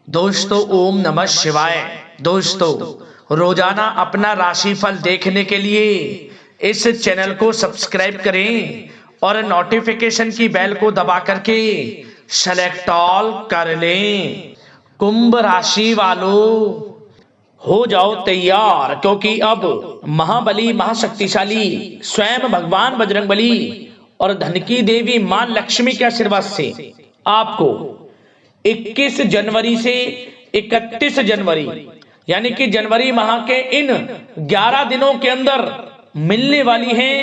दोस्तों ओम नमः शिवाय। दोस्तों रोजाना अपना राशिफल देखने के लिए इस चैनल को सब्सक्राइब करें और नोटिफिकेशन की बेल को दबा करके सेलेक्ट ऑल कर लें। कुंभ राशि वालों हो जाओ तैयार, क्योंकि अब महाबली महाशक्तिशाली स्वयं भगवान बजरंगबली और धन की देवी मां लक्ष्मी के आशीर्वाद से आपको 21 जनवरी से 31 जनवरी यानी कि जनवरी माह के इन 11 दिनों के अंदर मिलने वाली है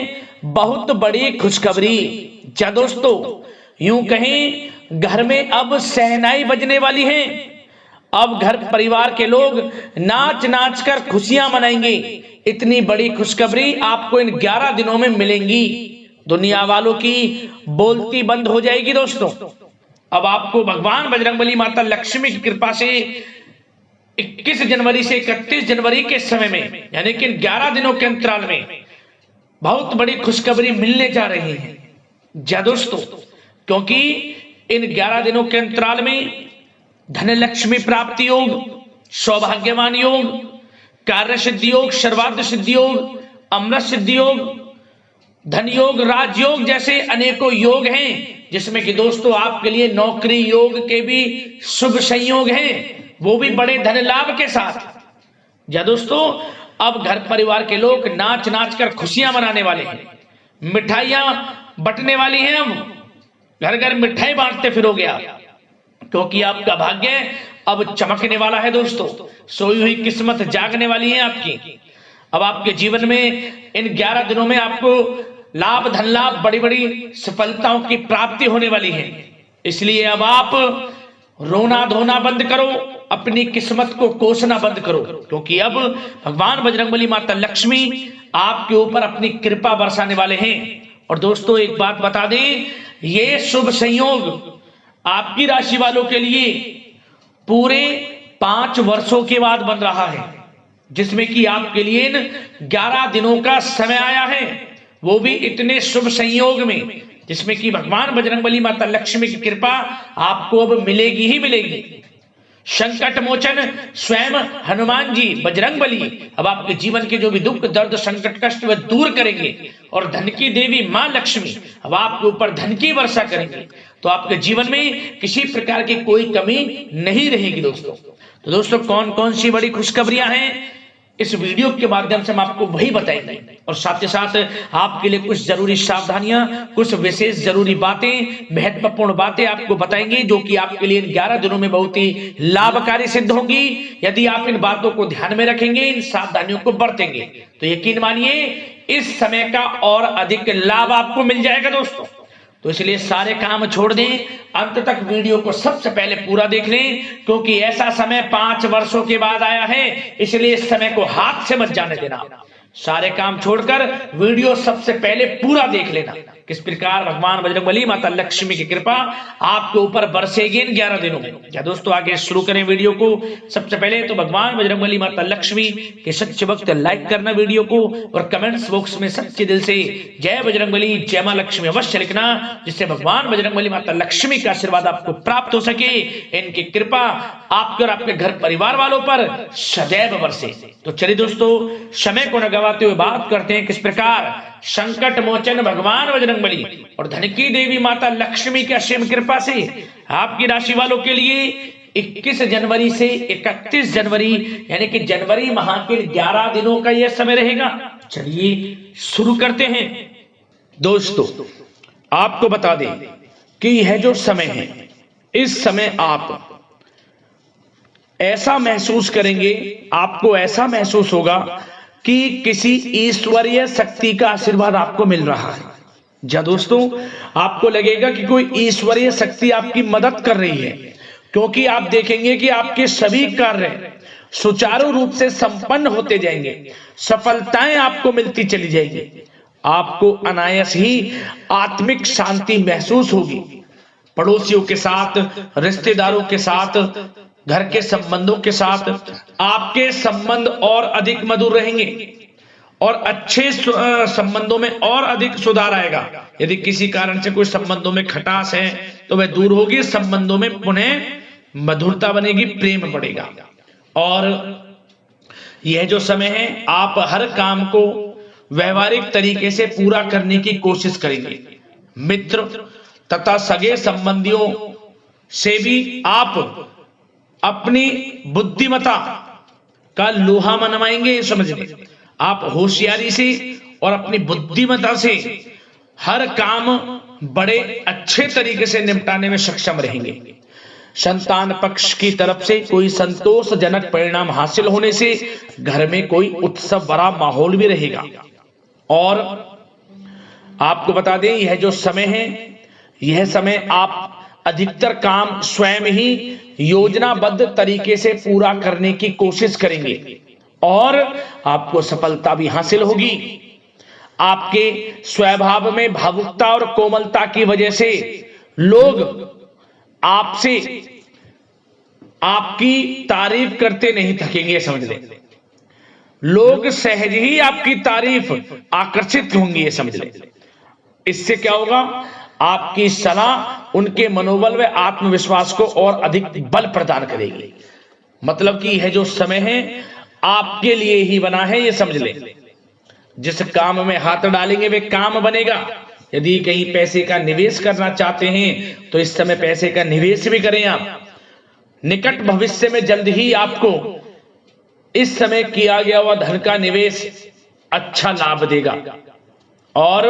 बहुत बड़ी खुशखबरी। क्या दोस्तों यूं कहें घर में अब शहनाई बजने वाली है। अब घर परिवार के लोग नाच नाच कर खुशियां मनाएंगे। इतनी बड़ी खुशखबरी आपको इन 11 दिनों में मिलेंगी। दुनिया वालों की बोलती बंद हो जाएगी। दोस्तों अब आपको भगवान बजरंगबली माता लक्ष्मी की कृपा से 21 जनवरी से 31 जनवरी के समय में यानी कि 11 दिनों के अंतराल में बहुत बड़ी खुशखबरी मिलने जा रही है। जा दोस्तों, क्योंकि इन 11 दिनों के अंतराल में धन लक्ष्मी प्राप्ति योग, सौभाग्यवान योग, कार्य सिद्धि योग, सर्वार्थ सिद्धि योग, अमृत सिद्धि योग, धन योग, राजयोग जैसे अनेकों योग हैं, जिसमें कि दोस्तों आपके लिए नौकरी योग के भी शुभ संयोग हैं, वो भी बड़े धन लाभ के साथ। या दोस्तों अब घर परिवार के लोग नाच नाच कर खुशियां मनाने वाले हैं, मिठाइयां बंटने वाली हैं। अब घर घर मिठाई बांटते फिरोगे आप, क्योंकि आपका भाग्य अब चमकने वाला है। दोस्तों सोई हुई किस्मत जागने वाली है आपकी। अब आपके जीवन में इन 11 दिनों में आपको लाभ, धन लाभ, बड़ी बड़ी सफलताओं की प्राप्ति होने वाली है। इसलिए अब आप रोना धोना बंद करो, अपनी किस्मत को कोसना बंद करो, क्योंकि अब भगवान बजरंगबली माता लक्ष्मी आपके ऊपर अपनी कृपा बरसाने वाले हैं। और दोस्तों एक बात बता दें, ये शुभ संयोग आपकी राशि वालों के लिए पूरे 5 वर्षों के बाद बन रहा है, जिसमें कि आपके लिए इन 11 दिनों का समय आया है, वो भी इतने शुभ संयोग में, जिसमें कि भगवान बजरंगबली माता लक्ष्मी की कृपा आपको अब मिलेगी ही मिलेगी। संकट मोचन स्वयं हनुमान जी बजरंगबली अब आपके जीवन के जो भी दुख दर्द संकट कष्ट वह दूर करेंगे, और धन की देवी मां लक्ष्मी अब आपके ऊपर धन की वर्षा करेंगे। तो आपके जीवन में किसी प्रकार की कोई कमी नहीं रहेगी। तो दोस्तों कौन कौन सी बड़ी खुशखबरियां हैं इस वीडियो के माध्यम से हम आपको वही बताएंगे, और साथ ही साथ आपके लिए कुछ जरूरी सावधानियां, कुछ विशेष जरूरी बातें, महत्वपूर्ण बातें आपको बताएंगे, जो कि आपके लिए इन 11 दिनों में बहुत ही लाभकारी सिद्ध होंगी। यदि आप इन बातों को ध्यान में रखेंगे, इन सावधानियों को बरतेंगे, तो यकीन मानिए इस समय का और अधिक लाभ आपको मिल जाएगा। दोस्तों तो इसलिए सारे काम छोड़ दें, अंत तक वीडियो को सबसे पहले पूरा देख लें, क्योंकि ऐसा समय 5 वर्षों के बाद आया है, इसलिए इस समय को हाथ से मत जाने देना। सारे काम छोड़कर वीडियो सबसे पहले पूरा देख लेना, किस प्रकार भगवान बजरंगबली माता लक्ष्मी की कृपा आपके ऊपर बरसेगी इन 11 दिनों में। क्या दोस्तों आगे शुरू करें वीडियो को। सबसे पहले तो भगवान बजरंगबली माता लक्ष्मी के सच्चे भक्त लाइक करना वीडियो को, और कमेंट्स बॉक्स में सच्चे दिल से जय बजरंगबली जय मां लक्ष्मी अवश्य लिखना, जिससे भगवान बजरंगबली माता लक्ष्मी का आशीर्वाद आपको प्राप्त हो सके, इनकी कृपा आपके और आपके घर परिवार वालों पर सदैव बरसे। तो चलिए दोस्तों समय को न गवाते हुए बात करते हैं किस प्रकार संकट मोचन भगवान बजरंगबली और धन की देवी माता लक्ष्मी की असीम कृपा से आपकी राशि वालों के लिए 21 जनवरी से 31 जनवरी यानी कि जनवरी माह के 11 दिनों का यह समय रहेगा। चलिए शुरू करते हैं। दोस्तों आपको बता दें कि यह जो समय है, इस समय आप ऐसा महसूस करेंगे, आपको ऐसा महसूस होगा कि किसी ईश्वरीय शक्ति का आशीर्वाद आपको मिल रहा है। जा दोस्तों आपको लगेगा कि कोई ईश्वरीय शक्ति आपकी मदद कर रही है, क्योंकि आप देखेंगे कि आपके सभी कार्य सुचारू रूप से संपन्न होते जाएंगे, सफलताएं आपको मिलती चली जाएंगी, आपको अनायास ही आत्मिक शांति महसूस होगी। पड़ोसियों के साथ, रिश्तेदारों के साथ, घर के संबंधों के साथ आपके संबंध और अधिक मधुर रहेंगे, और अच्छे संबंधों में और अधिक सुधार आएगा। यदि किसी कारण से कोई संबंधों में खटास है तो वह दूर होगी, संबंधों में पुनः मधुरता बनेगी, प्रेम बढ़ेगा। और यह जो समय है आप हर काम को व्यवहारिक तरीके से पूरा करने की कोशिश करेंगे। मित्र तथा सगे संबंधियों से भी आप अपनी बुद्धिमत्ता का लोहा मनवाएंगे। समझ लें, आप होशियारी से और अपनी बुद्धिमत्ता से हर काम बड़े अच्छे तरीके से निपटाने में सक्षम रहेंगे। संतान पक्ष की तरफ से कोई संतोषजनक परिणाम हासिल होने से घर में कोई उत्सव भरा माहौल भी रहेगा। और आपको बता दें, यह जो समय है, यह समय आप अधिकतर काम स्वयं ही योजनाबद्ध तरीके से पूरा करने की कोशिश करेंगे और आपको सफलता भी हासिल होगी। आपके स्वभाव में भावुकता और कोमलता की वजह से लोग आपसे आपकी तारीफ करते नहीं थकेंगे। समझ लें, लोग सहज ही आपकी तारीफ आकर्षित होंगी, ये समझ लें। इससे क्या होगा, आपकी सलाह उनके मनोबल व आत्मविश्वास को और अधिक बल प्रदान करेगी। मतलब कि यह जो समय है आपके लिए ही बना है, ये समझ लें। जिस काम में हाथ डालेंगे वे काम बनेगा। यदि कहीं पैसे का निवेश करना चाहते हैं तो इस समय पैसे का निवेश भी करें आप। निकट भविष्य में जल्द ही आपको इस समय किया गया हुआ धन का निवेश अच्छा लाभ देगा। और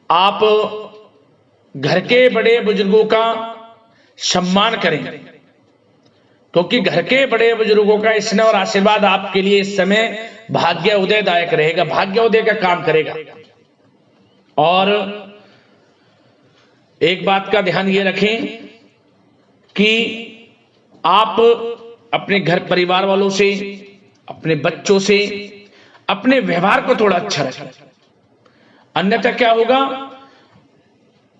आप घर के बड़े बुजुर्गों का सम्मान करें, क्योंकि घर के बड़े बुजुर्गों का स्नेह और आशीर्वाद आपके लिए इस समय भाग्य उदयदायक रहेगा, भाग्य उदय का काम करेगा। और एक बात का ध्यान ये रखें कि आप अपने घर परिवार वालों से, अपने बच्चों से अपने व्यवहार को थोड़ा अच्छा रखें। अन्यथा क्या होगा,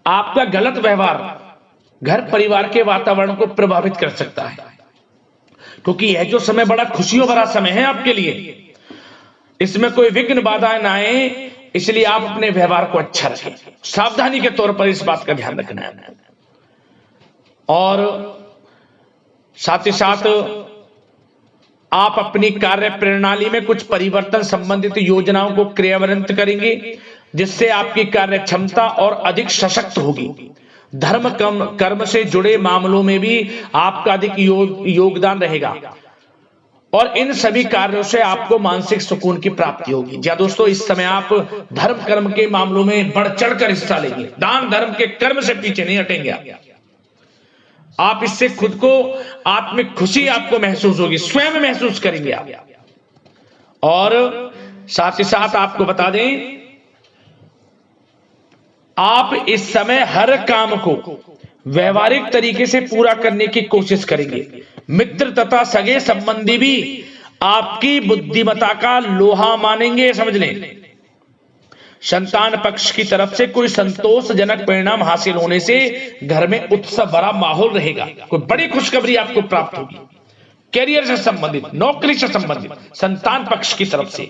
आपका गलत व्यवहार घर परिवार के वातावरण को प्रभावित कर सकता है। क्योंकि यह जो समय बड़ा खुशियों भरा समय है आपके लिए, इसमें कोई विघ्न बाधाएं ना आए, इसलिए आप अपने व्यवहार को अच्छा रखें। सावधानी के तौर पर इस बात का ध्यान रखना है। और साथ ही साथ आप अपनी कार्य प्रणाली में कुछ परिवर्तन संबंधित योजनाओं को क्रियान्वित करेंगे, जिससे आपकी कार्य क्षमता और अधिक सशक्त होगी। धर्म कर्म से जुड़े मामलों में भी आपका अधिक योगदान रहेगा और इन सभी कार्यों से आपको मानसिक सुकून की प्राप्ति होगी। जी दोस्तों, इस समय आप धर्म कर्म के मामलों में बढ़ चढ़कर हिस्सा लेंगे। दान धर्म के कर्म से पीछे नहीं हटेंगे आप। इससे खुद को आत्मिक खुशी आपको महसूस होगी, स्वयं महसूस करेंगे आप। और साथ ही साथ आपको बता दें, आप इस समय हर काम को व्यवहारिक तरीके से पूरा करने की कोशिश करेंगे। मित्र तथा सगे संबंधी भी आपकी बुद्धिमत्ता का लोहा मानेंगे। समझ लें, संतान पक्ष की तरफ से कोई संतोषजनक परिणाम हासिल होने से घर में उत्सव भरा माहौल रहेगा। कोई बड़ी खुशखबरी आपको प्राप्त होगी। कैरियर से संबंधित, नौकरी से संबंधित, संतान पक्ष की तरफ से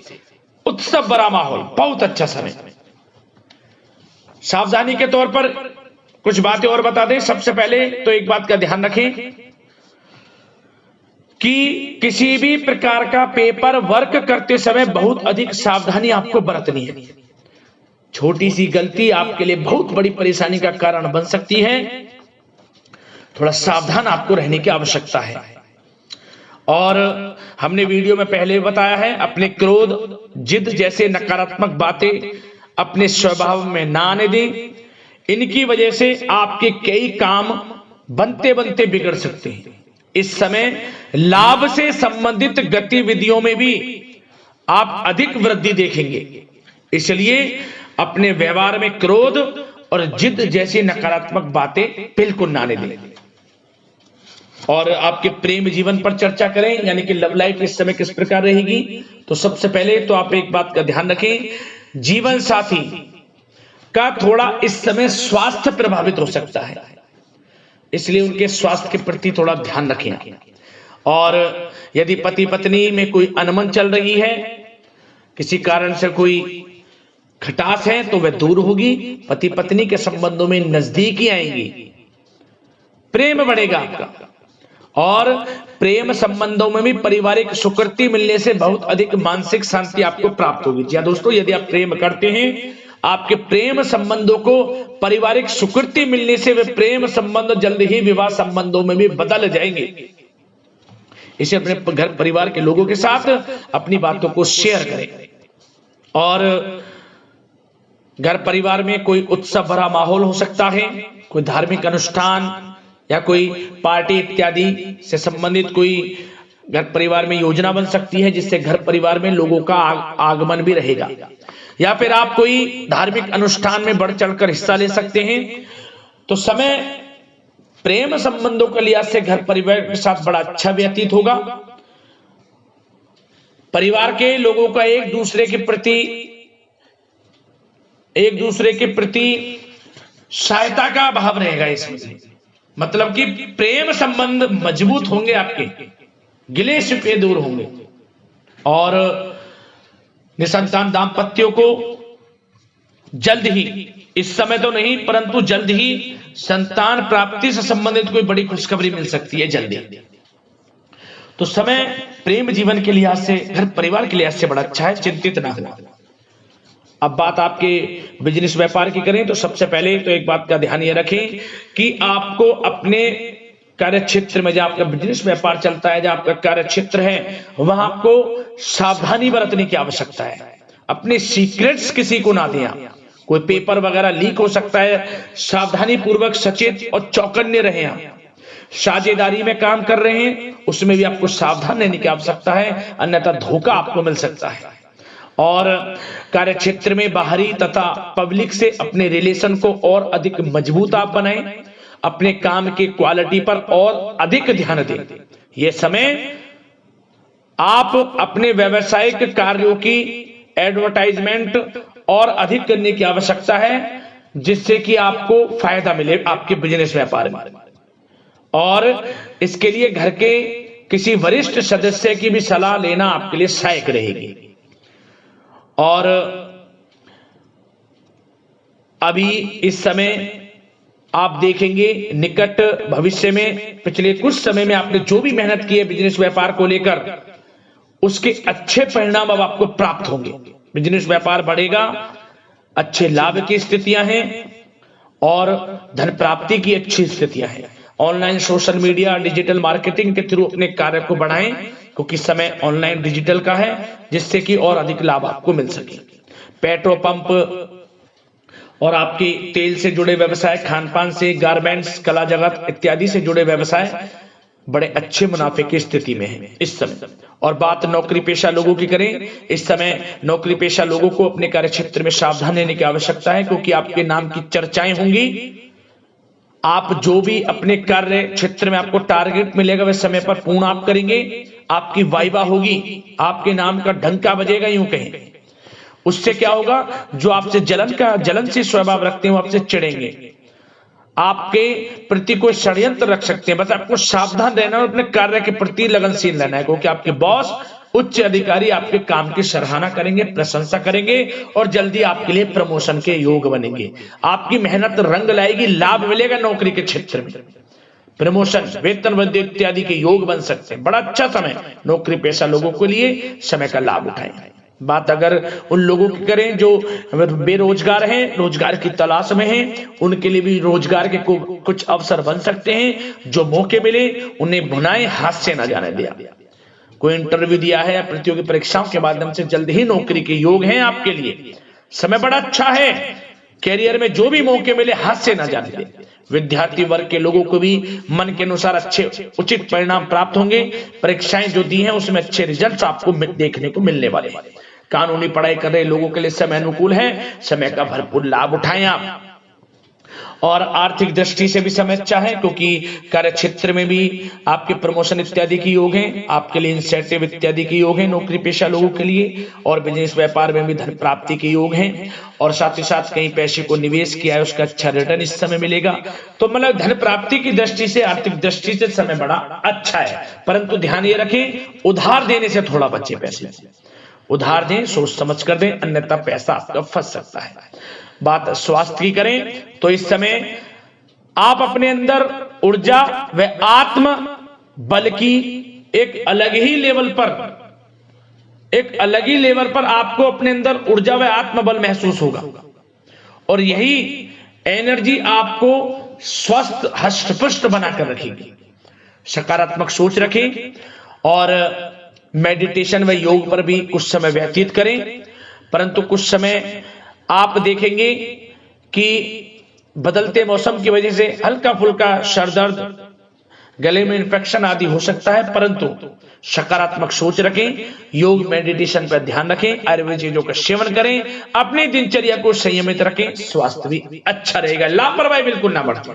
उत्सव भरा माहौल, बहुत अच्छा समय। सावधानी के तौर पर कुछ बातें और बता दें। सबसे पहले तो एक बात का ध्यान रखें कि किसी भी प्रकार का पेपर वर्क करते समय बहुत अधिक सावधानी आपको बरतनी है। छोटी सी गलती आपके लिए बहुत बड़ी परेशानी का कारण बन सकती है। थोड़ा सावधान आपको रहने की आवश्यकता है। और हमने वीडियो में पहले बताया है, अपने क्रोध, जिद जैसे नकारात्मक बातें अपने स्वभाव में ना आने दें। इनकी वजह से आपके कई काम बनते बनते बिगड़ सकते हैं। इस समय लाभ से संबंधित गतिविधियों में भी आप अधिक वृद्धि देखेंगे। इसलिए अपने व्यवहार में क्रोध और जिद जैसी नकारात्मक बातें बिल्कुल ना आने दें। और आपके प्रेम जीवन पर चर्चा करें, यानी कि लव लाइफ इस समय किस प्रकार रहेगी। तो सबसे पहले तो आप एक बात का ध्यान रखें, जीवन साथी का थोड़ा इस समय स्वास्थ्य प्रभावित हो सकता है, इसलिए उनके स्वास्थ्य के प्रति थोड़ा ध्यान रखें। और यदि पति पत्नी में कोई अनबन चल रही है, किसी कारण से कोई खटास है, तो वह दूर होगी। पति पत्नी के संबंधों में नजदीकी आएंगी। प्रेम बढ़ेगा आपका। और प्रेम संबंधों में भी पारिवारिक स्वीकृति मिलने से बहुत अधिक मानसिक शांति आपको प्राप्त होगी। जी हाँ दोस्तों, यदि आप प्रेम करते हैं, आपके प्रेम संबंधों को पारिवारिक स्वीकृति मिलने से वे प्रेम संबंध जल्द ही विवाह संबंधों में भी बदल जाएंगे। इसे अपने घर परिवार के लोगों के साथ अपनी बातों को शेयर करें। और घर परिवार में कोई उत्सव भरा माहौल हो सकता है, कोई धार्मिक अनुष्ठान या कोई पार्टी इत्यादि से संबंधित कोई घर परिवार में योजना बन सकती है, जिससे घर परिवार में लोगों का आगमन भी रहेगा। या फिर आप कोई धार्मिक अनुष्ठान में बढ़ चढ़कर हिस्सा ले सकते हैं। तो समय प्रेम संबंधों के लिहाज से घर परिवार के साथ बड़ा अच्छा व्यतीत होगा। परिवार के लोगों का एक दूसरे के प्रति सहायता का भाव रहेगा इसमें। मतलब कि प्रेम संबंध मजबूत होंगे, आपके गिले शिकवे दूर होंगे। और निसंतान दाम्पत्यों को जल्द ही, इस समय तो नहीं परंतु जल्द ही संतान प्राप्ति से संबंधित कोई बड़ी खुशखबरी मिल सकती है जल्दी। तो समय प्रेम जीवन के लिहाज से, घर परिवार के लिहाज से बड़ा अच्छा है, चिंतित ना हो। अब बात आपके बिजनेस व्यापार की करें तो सबसे पहले तो एक बात का ध्यान ये रखें कि आपको अपने कार्य क्षेत्र में, जहां आपका बिजनेस व्यापार चलता है, जहां आपका कार्य क्षेत्र है, वहां आपको सावधानी बरतने की आवश्यकता है। अपने सीक्रेट्स किसी को ना दें। कोई पेपर वगैरह लीक हो सकता है, सावधानी पूर्वक सचेत और चौकन्ने रहें। आप साझेदारी में काम कर रहे हैं, उसमें भी आपको सावधान रहने की आवश्यकता है, अन्यथा धोखा आपको मिल सकता है। और कार्य क्षेत्र में बाहरी तथा पब्लिक से अपने रिलेशन को और अधिक मजबूत आप बनाएं। अपने काम की क्वालिटी पर और अधिक ध्यान दें। यह समय आप अपने व्यावसायिक कार्यों की एडवर्टाइजमेंट और अधिक करने की आवश्यकता है, जिससे कि आपको फायदा मिले आपके बिजनेस व्यापार में। और इसके लिए घर के किसी वरिष्ठ सदस्य की भी सलाह लेना आपके लिए सहायक रहेगी। और अभी इस समय आप देखेंगे निकट भविष्य में, पिछले कुछ समय में आपने जो भी मेहनत की है बिजनेस व्यापार को लेकर, उसके अच्छे परिणाम अब आपको प्राप्त होंगे। बिजनेस व्यापार बढ़ेगा, अच्छे लाभ की स्थितियां हैं और धन प्राप्ति की अच्छी स्थितियां हैं। Online social media digital marketing के थ्रू अपने कार्य को बढ़ाएं, क्योंकि समय ऑनलाइन डिजिटल का है, जिससे कि और अधिक लाभ आपको मिल सके। पेट्रोल पंप और आपके तेल से जुड़े व्यवसाय, खान पान से, गारमेंट्स, कला जगत इत्यादि से जुड़े व्यवसाय बड़े अच्छे मुनाफे की स्थिति में है इस समय। और बात नौकरी पेशा लोगों की करें, इस समय नौकरी पेशा लोगों को अपने कार्य क्षेत्र में सावधान रहने की आवश्यकता है, क्योंकि आपके नाम की चर्चाएं होंगी। आप जो भी अपने कार्य क्षेत्र में आपको टारगेट मिलेगा वह समय पर पूर्ण आप करेंगे। आपकी वाइवा होगी, आपके नाम का डंका बजेगा, यूं कहें। उससे क्या होगा, जो आपसे जलनशील स्वभाव रखते हैं वो आपसे चिढ़ेंगे, आपके प्रति कोई षड्यंत्र रख सकते हैं। बस आपको सावधान रहना और अपने कार्य के प्रति लगनशील रहना है, क्योंकि आपके बॉस, उच्च अधिकारी आपके काम की सराहना करेंगे, प्रशंसा करेंगे और जल्दी आपके लिए प्रमोशन के योग बनेंगे। आपकी मेहनत रंग लाएगी, लाभ मिलेगा नौकरी के क्षेत्र में, प्रमोशन, वेतन वृद्धि इत्यादि के योग बन सकते हैं। बड़ा अच्छा समय नौकरी पेशा लोगों के लिए, समय का लाभ उठाएं। बात अगर उन लोगों की करें जो बेरोजगार हैं, रोजगार की तलाश में हैं, उनके लिए भी रोजगार के कुछ अवसर बन सकते हैं। जो मौके मिले उन्हें भुनाएं, हाथ से न जाने दिया। कोई इंटरव्यू दिया है या प्रतियोगी परीक्षाओं के माध्यम से जल्द ही नौकरी के योग हैं आपके लिए। समय बड़ा अच्छा है, कैरियर में जो भी मौके मिले हाथ से न जाने दें। विद्यार्थी वर्ग के लोगों को भी मन के अनुसार अच्छे उचित परिणाम प्राप्त होंगे। परीक्षाएं जो दी हैं उसमें अच्छे रिजल्ट आपको देखने को मिलने वाले हैं। कानूनी पढ़ाई कर रहे लोगों के लिए समय अनुकूल है, समय का भरपूर लाभ उठाएं आप। और आर्थिक दृष्टि से भी समय अच्छा है, क्योंकि कार्य क्षेत्र में भी आपके प्रमोशन इत्यादि की योग हैं, आपके लिए इंसेंटिव इत्यादि के योग हैं नौकरी पेशा लोगों के लिए। और बिजनेस व्यापार में भी धन प्राप्ति के योग हैं, और साथ ही साथ कहीं पैसे को निवेश किया है उसका अच्छा रिटर्न इस समय मिलेगा। तो मतलब धन प्राप्ति की दृष्टि से, आर्थिक दृष्टि से समय बड़ा अच्छा है। परंतु ध्यान ये रखें, उधार देने से थोड़ा बचे। पैसे उधार दें, सोच समझ कर दें, अन्यथा पैसा आपका फंस सकता है। बात स्वास्थ्य की करें तो इस समय आप अपने अंदर ऊर्जा व आत्म बल की एक अलग ही लेवल पर आपको अपने अंदर ऊर्जा व आत्मबल महसूस होगा। और यही एनर्जी आपको स्वस्थ हष्ट-पुष्ट बनाकर रखेगी। सकारात्मक सोच रखें और मेडिटेशन व योग पर भी कुछ समय व्यतीत करें। परंतु कुछ समय आप देखेंगे कि बदलते मौसम की वजह से हल्का फुल्का सर दर्द, गले में इन्फेक्शन आदि हो सकता है, परंतु सकारात्मक सोच रखें, योग मेडिटेशन पर ध्यान रखें, आयुर्वेद चीजों का सेवन करें, अपनी दिनचर्या को संयमित रखें, स्वास्थ्य भी अच्छा रहेगा। लापरवाही बिल्कुल ना बरतें।